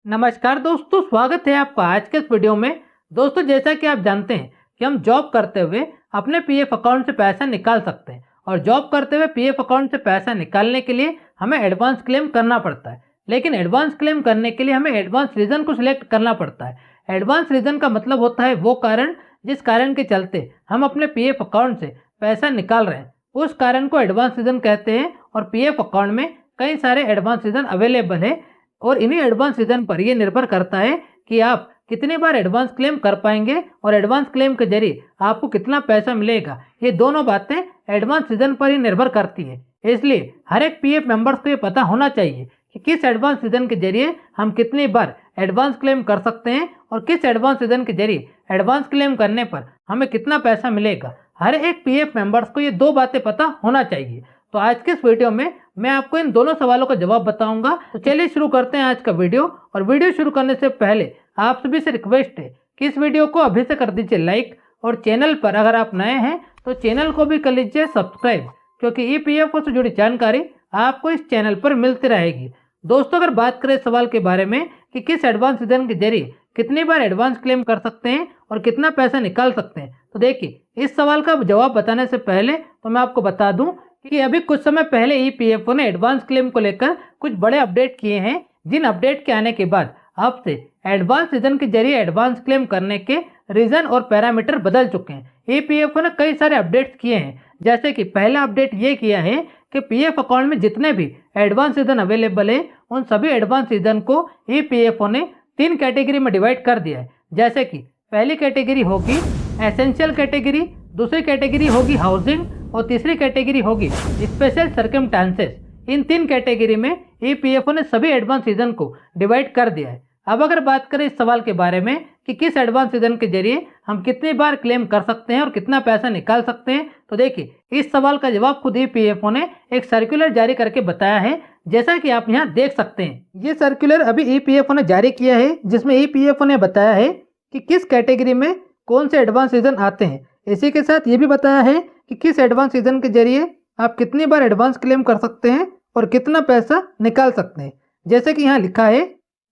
नमस्कार दोस्तों, स्वागत है आपका आज के इस वीडियो में। दोस्तों, जैसा कि आप जानते हैं कि हम जॉब करते हुए अपने पीएफ अकाउंट से पैसा निकाल सकते हैं और जॉब करते हुए पीएफ अकाउंट से पैसा निकालने के लिए हमें एडवांस क्लेम करना पड़ता है। लेकिन एडवांस क्लेम करने के लिए हमें एडवांस रीज़न को सिलेक्ट करना पड़ता है। एडवांस रीज़न का मतलब होता है वो कारण जिस कारण के चलते हम अपने पीएफ अकाउंट से पैसा निकाल रहे हैं, उस कारण को एडवांस रीज़न कहते हैं। और पीएफ अकाउंट में कई सारे एडवांस रीज़न अवेलेबल है और इन्हीं एडवांस रीज़न पर यह निर्भर करता है कि आप कितनी बार एडवांस क्लेम कर पाएंगे और एडवांस क्लेम के जरिए आपको कितना पैसा मिलेगा। ये दोनों बातें एडवांस रीज़न पर ही निर्भर करती है। इसलिए हर एक पीएफ मेंबर्स को ये पता होना चाहिए कि किस एडवांस रीज़न के जरिए हम कितनी बार एडवांस क्लेम कर सकते हैं और किस एडवांस रीज़न के जरिए एडवांस क्लेम करने पर हमें कितना पैसा मिलेगा। हर एक पीएफ मेंबर्स को ये दो बातें पता होना चाहिए। तो आज के इस वीडियो में मैं आपको इन दोनों सवालों का जवाब बताऊंगा। तो चलिए शुरू करते हैं आज का वीडियो। और वीडियो शुरू करने से पहले आप सभी से रिक्वेस्ट है कि इस वीडियो को अभी से कर दीजिए लाइक, और चैनल पर अगर आप नए हैं तो चैनल को भी कर लीजिए सब्सक्राइब, क्योंकि ईपीएफओ से जुड़ी जानकारी आपको इस चैनल पर मिलती रहेगी। दोस्तों, अगर बात करें इस सवाल के बारे में कि किस एडवांस रीज़न के जरिए कितनी बार एडवांस क्लेम कर सकते हैं और कितना पैसा निकाल सकते हैं, तो देखिए, इस सवाल का जवाब बताने से पहले तो मैं आपको बता दूं कि अभी कुछ समय पहले ईपीएफओ ने एडवांस क्लेम को लेकर कुछ बड़े अपडेट किए हैं, जिन अपडेट के आने के बाद अब से एडवांस रीज़न के जरिए एडवांस क्लेम करने के रीज़न और पैरामीटर बदल चुके हैं। ईपीएफओ ने कई सारे अपडेट्स किए हैं, जैसे कि पहला अपडेट ये किया है कि पीएफ अकाउंट में जितने भी एडवांस रीज़न अवेलेबल है उन सभी एडवांस रीज़न को ईपीएफओ ने 3 कैटेगरी में डिवाइड कर दिया है। जैसे कि पहली कैटेगरी होगी एसेंशियल कैटेगरी, दूसरी कैटेगरी होगी हाउसिंग और तीसरी कैटेगरी होगी स्पेशल सर्कमस्टांसेस। इन 3 कैटेगरी में ईपीएफओ ने सभी एडवांस रीज़न को डिवाइड कर दिया है। अब अगर बात करें इस सवाल के बारे में कि किस एडवांस रीज़न के जरिए हम कितनी बार क्लेम कर सकते हैं और कितना पैसा निकाल सकते हैं, तो देखिए, इस सवाल का जवाब खुद ईपीएफओ ने एक सर्कुलर जारी करके बताया है, जैसा कि आप यहाँ देख सकते हैं। ये सर्कुलर अभी ईपीएफओ ने जारी किया है, जिसमें ईपीएफओ ने बताया है कि किस कैटेगरी में कौन से एडवांस रीज़न आते हैं। इसी के साथ ये भी बताया है कि किस एडवांस रीज़न के जरिए आप कितनी बार एडवांस क्लेम कर सकते हैं और कितना पैसा निकाल सकते हैं। जैसे कि यहाँ लिखा है,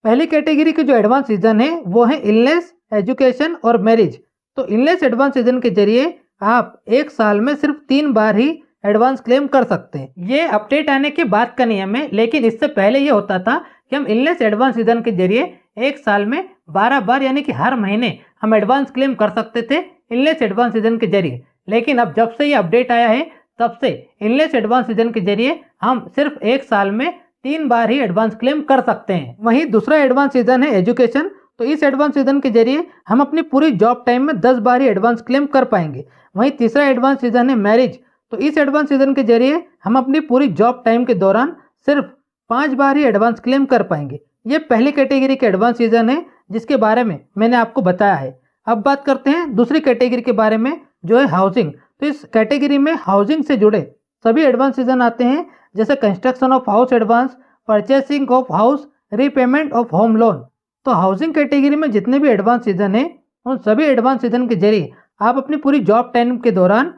पहली कैटेगरी के जो एडवांस रीज़न है वो है इलनेस, एजुकेशन और मैरिज। तो इलनेस एडवांस रीज़न के जरिए आप एक साल में सिर्फ 3 बार ही एडवांस क्लेम कर सकते हैं। ये अपडेट आने के बाद का नियम है, लेकिन इससे पहले ये होता था कि हम इलनेस एडवांस रीज़न के जरिए एक साल में 12 बार यानी कि हर महीने हम एडवांस क्लेम कर सकते थे इलनेस एडवांस रीज़न के जरिए। लेकिन अब जब से ये अपडेट आया है तब से इलनेस एडवांस रीज़न के जरिए हम सिर्फ एक साल में 3 बार ही एडवांस क्लेम कर सकते हैं। वहीं दूसरा एडवांस रीज़न है एजुकेशन। तो इस एडवांस रीज़न के जरिए हम अपनी पूरी जॉब टाइम में 10 बार ही एडवांस क्लेम कर पाएंगे। वहीं तीसरा एडवांस रीज़न है मैरिज। तो इस एडवांस रीज़न के जरिए हम अपनी पूरी जॉब टाइम के दौरान सिर्फ 5 बार ही एडवांस क्लेम कर पाएंगे। ये पहली कैटेगरी के एडवांस रीज़न है जिसके बारे में मैंने आपको बताया है। अब बात करते हैं दूसरी कैटेगरी के बारे में, जो है हाउसिंग। तो इस कैटेगरी में हाउसिंग से जुड़े सभी एडवांस रीज़न आते हैं, जैसे construction of house advance, purchasing of house, repayment of home loan. तो हाउसिंग कैटेगरी में जितने भी एडवांस रीज़न है उन सभी एडवांस रीज़न के जरिए आप अपनी पूरी जॉब टाइम के दौरान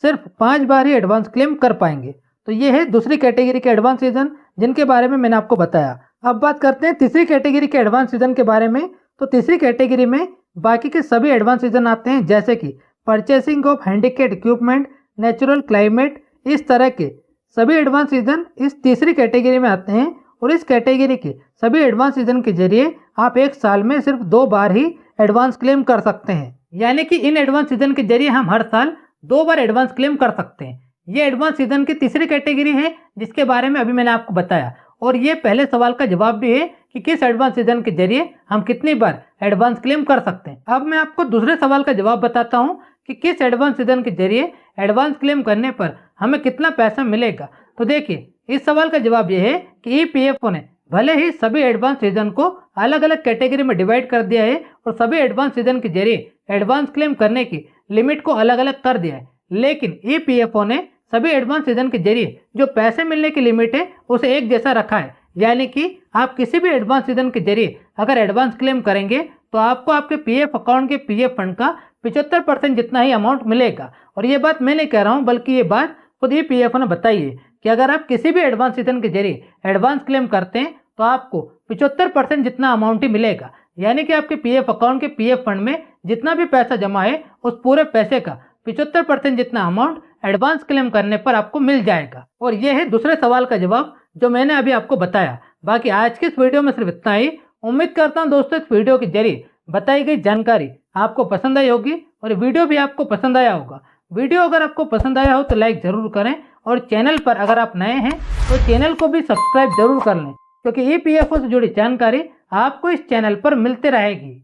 सिर्फ 5 बार ही एडवांस क्लेम कर पाएंगे। तो ये है दूसरी कैटेगरी के एडवांस रीज़न जिनके बारे में मैंने आपको बताया। अब बात करते हैं तीसरी कैटेगरी के एडवांस रीज़न के बारे में। तो तीसरी कैटेगरी में बाकी के सभी एडवांस रीज़न आते हैं, जैसे कि purchasing of handicapped equipment, natural climate. इस तरह के सभी एडवांस रीज़न इस तीसरी कैटेगरी में आते हैं और इस कैटेगरी के सभी एडवांस रीज़न के जरिए आप एक साल में सिर्फ 2 बार ही एडवांस क्लेम कर सकते हैं। यानी कि इन एडवांस रीज़न के जरिए हम हर साल 2 बार एडवांस क्लेम कर सकते हैं। ये एडवांस रीज़न की तीसरी कैटेगरी है जिसके बारे में अभी मैंने आपको बताया। और ये पहले सवाल का जवाब भी है कि किस एडवांस रीज़न के जरिए हम कितनी बार एडवांस क्लेम कर सकते हैं। अब मैं आपको दूसरे सवाल का जवाब बताता हूँ कि किस एडवांस रीज़न के जरिए एडवांस क्लेम करने पर हमें कितना पैसा मिलेगा। तो देखिए, इस सवाल का जवाब ये है कि ईपीएफओ ने भले ही सभी एडवांस रीज़न को अलग अलग कैटेगरी में डिवाइड कर दिया है और सभी एडवांस रीज़न के जरिए एडवांस क्लेम करने की लिमिट को अलग अलग कर दिया है, लेकिन ईपीएफओ ने सभी एडवांस रीज़न के जरिए जो पैसे मिलने की लिमिट है उसे एक जैसा रखा है। यानी कि आप किसी भी एडवांस रीज़न के जरिए अगर एडवांस क्लेम करेंगे तो आपको आपके पीएफ अकाउंट के पीएफ फंड का 75% जितना ही अमाउंट मिलेगा। और ये बात मैं नहीं कह रहा हूँ, बल्कि ये बात खुद ही पीएफ ने बताई है कि अगर आप किसी भी एडवांस रीज़न के जरिए एडवांस क्लेम करते हैं तो आपको 75% जितना अमाउंट ही मिलेगा। यानी कि आपके पीएफ अकाउंट के पीएफ फंड में जितना भी पैसा जमा है उस पूरे पैसे का 75% जितना अमाउंट एडवांस क्लेम करने पर आपको मिल जाएगा। और ये है दूसरे सवाल का जवाब जो मैंने अभी आपको बताया। बाकी आज के इस वीडियो में सिर्फ इतना ही। उम्मीद करता हूँ दोस्तों इस वीडियो के जरिए बताई गई जानकारी आपको पसंद आई होगी और वीडियो भी आपको पसंद आया होगा। वीडियो अगर आपको पसंद आया हो तो लाइक ज़रूर करें और चैनल पर अगर आप नए हैं तो चैनल को भी सब्सक्राइब जरूर कर लें, क्योंकि ईपीएफओ से जुड़ी जानकारी आपको इस चैनल पर मिलती रहेगी।